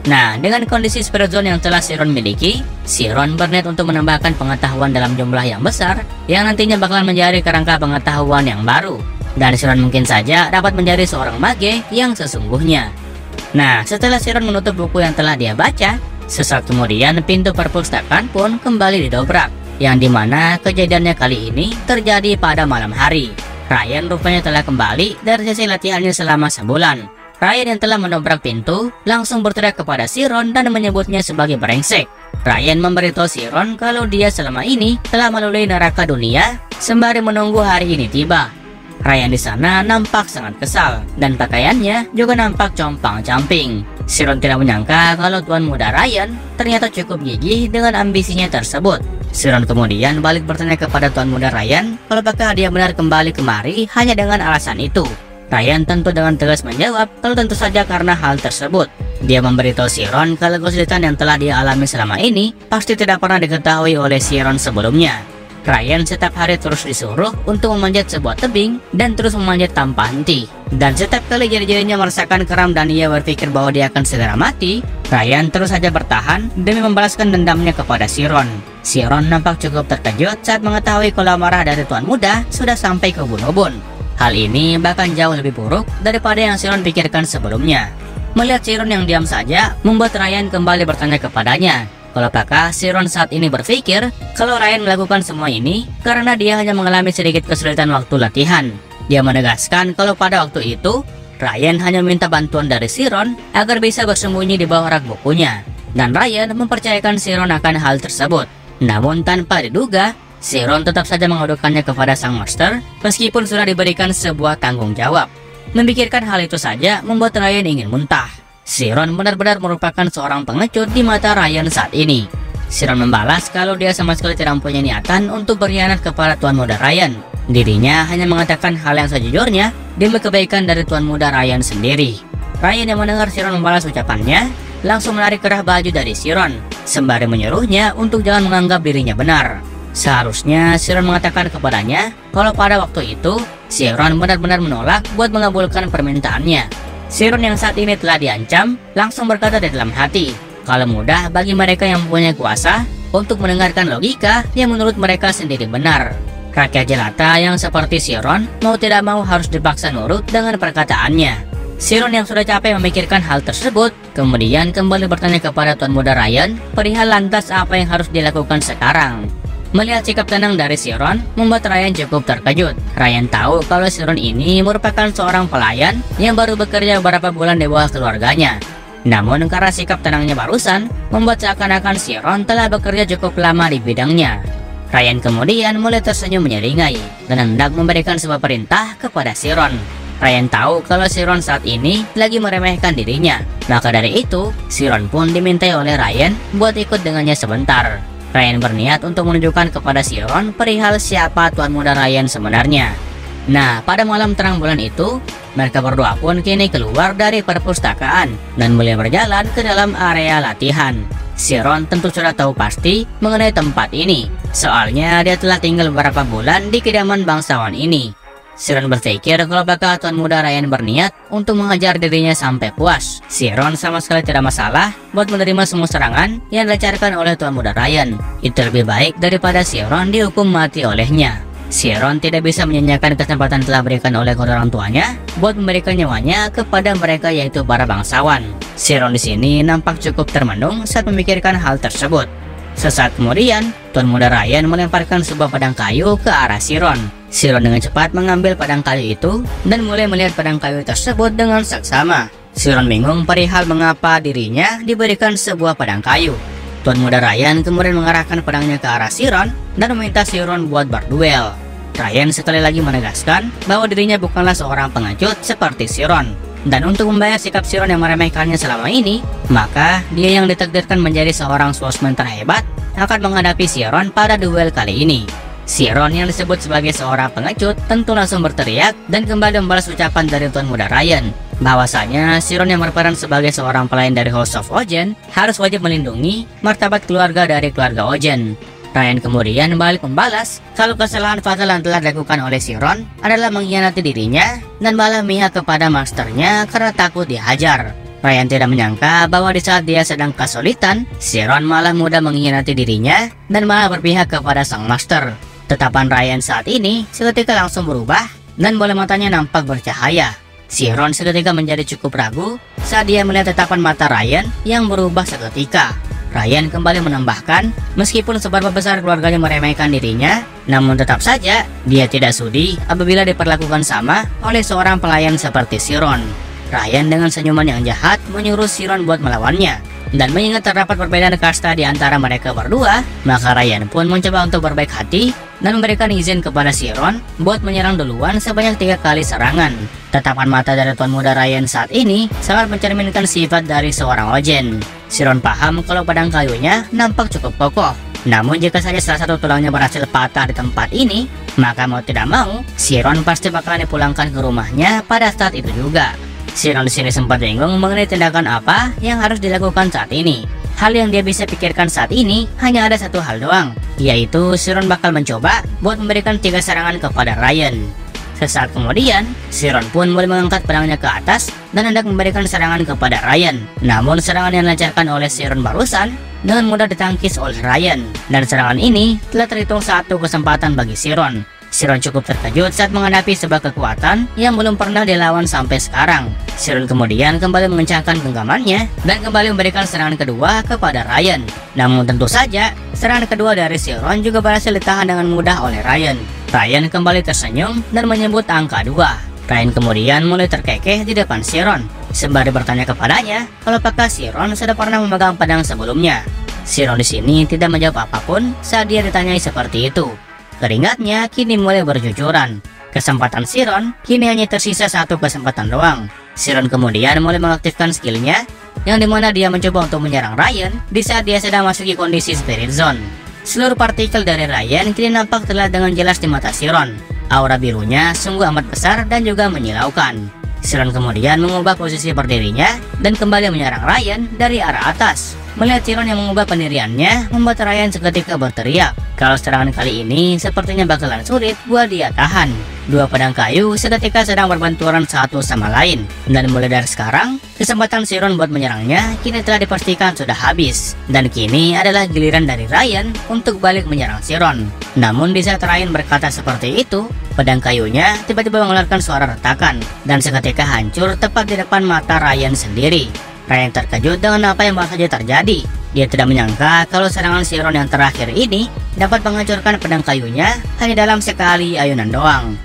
Nah, dengan kondisi Spirit Zone yang telah Siron miliki, Siron berniat untuk menambahkan pengetahuan dalam jumlah yang besar yang nantinya bakalan menjadi kerangka pengetahuan yang baru. Dan Siron mungkin saja dapat menjadi seorang mage yang sesungguhnya. Nah, setelah Siron menutup buku yang telah dia baca, sesaat kemudian pintu perpustakaan pun kembali didobrak, yang dimana kejadiannya kali ini terjadi pada malam hari. Ryan rupanya telah kembali dari sesi latihannya selama sebulan. Ryan yang telah mendobrak pintu langsung berteriak kepada Siron dan menyebutnya sebagai brengsek. Ryan memberitahu Siron kalau dia selama ini telah melalui neraka dunia sembari menunggu hari ini tiba. Ryan di sana nampak sangat kesal dan pakaiannya juga nampak compang-camping. Siron tidak menyangka kalau tuan muda Ryan ternyata cukup gigih dengan ambisinya tersebut. Siron kemudian balik bertanya kepada tuan muda Ryan kalau apakah dia benar kembali kemari hanya dengan alasan itu. Ryan tentu dengan tegas menjawab kalau tentu saja karena hal tersebut. Dia memberitahu Siron kalau kesulitan yang telah dia alami selama ini pasti tidak pernah diketahui oleh Siron sebelumnya. Ryan setiap hari terus disuruh untuk memanjat sebuah tebing dan terus memanjat tanpa henti. Dan setiap kali jari-jarinya merasakan kram dan ia berpikir bahwa dia akan segera mati, Ryan terus saja bertahan demi membalaskan dendamnya kepada Siron. Siron nampak cukup terkejut saat mengetahui kalau amarah dari tuan muda sudah sampai ke ubun-ubun. Hal ini bahkan jauh lebih buruk daripada yang Siron pikirkan sebelumnya. Melihat Siron yang diam saja, membuat Ryan kembali bertanya kepadanya kalau apakah Siron saat ini berpikir kalau Ryan melakukan semua ini karena dia hanya mengalami sedikit kesulitan waktu latihan. Dia menegaskan kalau pada waktu itu Ryan hanya minta bantuan dari Siron agar bisa bersembunyi di bawah rak bukunya, dan Ryan mempercayakan Siron akan hal tersebut. Namun tanpa diduga, Siron tetap saja mengadukannya kepada sang master meskipun sudah diberikan sebuah tanggung jawab. Memikirkan hal itu saja membuat Ryan ingin muntah. Siron benar-benar merupakan seorang pengecut di mata Ryan saat ini. Siron membalas kalau dia sama sekali tidak mempunyai niatan untuk berkhianat kepada tuan muda Ryan. Dirinya hanya mengatakan hal yang sejujurnya demi kebaikan dari tuan muda Ryan sendiri. Ryan yang mendengar Siron membalas ucapannya langsung menarik kerah baju dari Siron sembari menyuruhnya untuk jangan menganggap dirinya benar. Seharusnya Siron mengatakan kepadanya kalau pada waktu itu Siron benar-benar menolak buat mengabulkan permintaannya. Siron yang saat ini telah diancam langsung berkata di dalam hati kalau mudah bagi mereka yang mempunyai kuasa untuk mendengarkan logika yang menurut mereka sendiri benar. Rakyat jelata yang seperti Siron mau tidak mau harus dipaksa nurut dengan perkataannya. Siron yang sudah capek memikirkan hal tersebut kemudian kembali bertanya kepada tuan muda Ryan perihal lantas apa yang harus dilakukan sekarang. Melihat sikap tenang dari Siron membuat Ryan cukup terkejut. Ryan tahu kalau Siron ini merupakan seorang pelayan yang baru bekerja beberapa bulan di bawah keluarganya. Namun karena sikap tenangnya barusan membuat seakan-akan Siron telah bekerja cukup lama di bidangnya. Ryan kemudian mulai tersenyum menyeringai dan hendak memberikan sebuah perintah kepada Siron. Ryan tahu kalau Siron saat ini lagi meremehkan dirinya. Maka dari itu, Siron pun dimintai oleh Ryan buat ikut dengannya sebentar. Ryan berniat untuk menunjukkan kepada Siron perihal siapa tuan muda Ryan sebenarnya. Nah, pada malam terang bulan itu, mereka berdua pun kini keluar dari perpustakaan dan mulai berjalan ke dalam area latihan. Siron tentu sudah tahu pasti mengenai tempat ini, soalnya dia telah tinggal beberapa bulan di kediaman bangsawan ini. Siron berpikir kalau bakal tuan muda Ryan berniat untuk mengejar dirinya sampai puas. Siron sama sekali tidak masalah buat menerima semua serangan yang dilancarkan oleh tuan muda Ryan. Itu lebih baik daripada Siron dihukum mati olehnya. Siron tidak bisa menyanyiakan kesempatan telah berikan oleh kedua orang tuanya buat memberikan nyawanya kepada mereka yaitu para bangsawan. Siron di sini nampak cukup termenung saat memikirkan hal tersebut. Sesaat kemudian, tuan muda Ryan melemparkan sebuah pedang kayu ke arah Siron. Siron dengan cepat mengambil pedang kayu itu dan mulai melihat pedang kayu tersebut dengan seksama. Siron bingung perihal mengapa dirinya diberikan sebuah pedang kayu. Tuan muda Ryan kemudian mengarahkan pedangnya ke arah Siron dan meminta Siron buat berduel. Ryan sekali lagi menegaskan bahwa dirinya bukanlah seorang pengecut seperti Siron. Dan untuk membayar sikap Siron yang meremehkannya selama ini, maka dia yang ditakdirkan menjadi seorang swordsman terhebat akan menghadapi Siron pada duel kali ini. Siron yang disebut sebagai seorang pengecut tentu langsung berteriak dan kembali membalas ucapan dari tuan muda Ryan bahwasanya Siron yang berperan sebagai seorang pelayan dari House of Ojen harus wajib melindungi martabat keluarga dari keluarga Ojen. Ryan kemudian balik membalas kalau kesalahan fatal yang telah dilakukan oleh Siron adalah mengkhianati dirinya dan malah memihak kepada masternya karena takut dihajar. Ryan tidak menyangka bahwa di saat dia sedang kesulitan, si Ron malah mudah mengkhianati dirinya dan malah berpihak kepada sang master. Tetapan Ryan saat ini seketika langsung berubah dan bola matanya nampak bercahaya. Si Ron seketika menjadi cukup ragu saat dia melihat tatapan mata Ryan yang berubah seketika. Ryan kembali menambahkan, meskipun seberapa besar keluarganya meremehkan dirinya, namun tetap saja dia tidak sudi apabila diperlakukan sama oleh seorang pelayan seperti si Ron. Ryan dengan senyuman yang jahat menyuruh si Ron buat melawannya. Dan mengingat terdapat perbedaan kasta di antara mereka berdua, maka Ryan pun mencoba untuk berbaik hati dan memberikan izin kepada si Ron buat menyerang duluan sebanyak 3 kali serangan. Tatapan mata dari tuan muda Ryan saat ini sangat mencerminkan sifat dari seorang Ojen. Si Ron paham kalau pedang kayunya nampak cukup kokoh. Namun jika saja salah satu tulangnya berhasil patah di tempat ini, maka mau tidak mau, si Ron pasti bakalan dipulangkan ke rumahnya pada saat itu juga. Si Ron di sini sempat bingung mengenai tindakan apa yang harus dilakukan saat ini. Hal yang dia bisa pikirkan saat ini hanya ada satu hal doang, yaitu si Ron bakal mencoba buat memberikan 3 serangan kepada Ryan. Sesaat kemudian, si Ron pun mulai mengangkat pedangnya ke atas dan hendak memberikan serangan kepada Ryan. Namun serangan yang dilancarkan oleh si Ron barusan dengan mudah ditangkis oleh Ryan. Dan serangan ini telah terhitung satu kesempatan bagi si Ron. Si Ron cukup terkejut saat menghadapi sebuah kekuatan yang belum pernah dilawan sampai sekarang. Si Ron kemudian kembali mengencangkan genggamannya dan kembali memberikan serangan kedua kepada Ryan. Namun tentu saja, serangan kedua dari si Ron juga berhasil ditahan dengan mudah oleh Ryan. Ryan kembali tersenyum dan menyebut angka 2. Ryan kemudian mulai terkekeh di depan si Ron, sembari bertanya kepadanya kalau apakah si Ron sudah pernah memegang pedang sebelumnya. Si Ron di sini tidak menjawab apapun saat dia ditanyai seperti itu. Keringatnya kini mulai berjujuran. Kesempatan si Ron kini hanya tersisa satu kesempatan doang. Si Ron kemudian mulai mengaktifkan skillnya, yang dimana dia mencoba untuk menyerang Ryan di saat dia sedang masuki kondisi Spirit Zone. Seluruh partikel dari Ryan kini nampak terlihat dengan jelas di mata si Ron. Aura birunya sungguh amat besar dan juga menyilaukan. Si Ron kemudian mengubah posisi berdirinya dan kembali menyerang Ryan dari arah atas. Melihat si Ron yang mengubah pendiriannya membuat Ryan seketika berteriak kalau serangan kali ini sepertinya bakalan sulit buat dia tahan. 2 pedang kayu seketika sedang berbenturan satu sama lain. Dan mulai dari sekarang, kesempatan si Ron buat menyerangnya kini telah dipastikan sudah habis. Dan kini adalah giliran dari Ryan untuk balik menyerang si Ron. Namun di saat Ryan berkata seperti itu, pedang kayunya tiba-tiba mengeluarkan suara retakan dan seketika hancur tepat di depan mata Ryan sendiri. Ryan terkejut dengan apa yang baru saja terjadi. Dia tidak menyangka kalau serangan si Ron yang terakhir ini dapat menghancurkan pedang kayunya hanya dalam sekali ayunan doang.